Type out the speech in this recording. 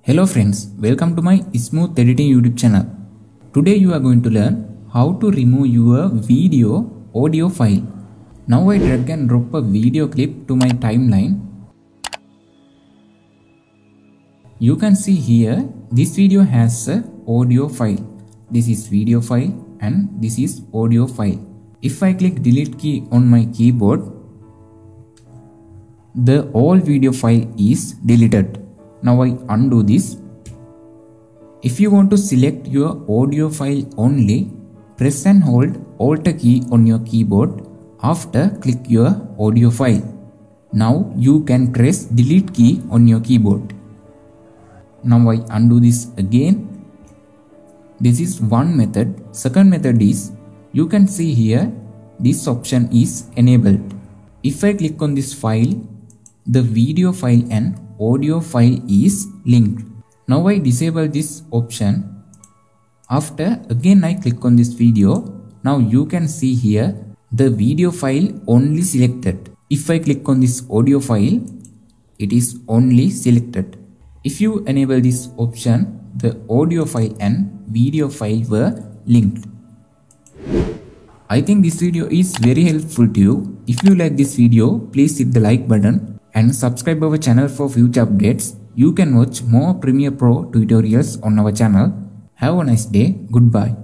Hello friends, welcome to my Smooth Editing YouTube channel. Today you are going to learn how to remove your video audio file. Now I drag and drop a video clip to my timeline. You can see here this video has a audio file. This is video file and this is audio file. If I click delete key on my keyboard, the whole video file is deleted. Now I undo this. If you want to select your audio file only, press and hold Alt key on your keyboard. After, click your audio file. Now you can press delete key on your keyboard. Now I undo this again. This is one method. Second method is, you can see here this option is enabled. If I click on this file, the video file and audio file is linked. Now I disable this option. After, again I click on this video. Now you can see here the video file only selected. If I click on this audio file, it is only selected. If you enable this option, the audio file and video file were linked. I think this video is very helpful to you. If you like this video, please hit the like button and subscribe our channel for future updates. You can watch more Premiere Pro tutorials on our channel. Have a nice day. Goodbye.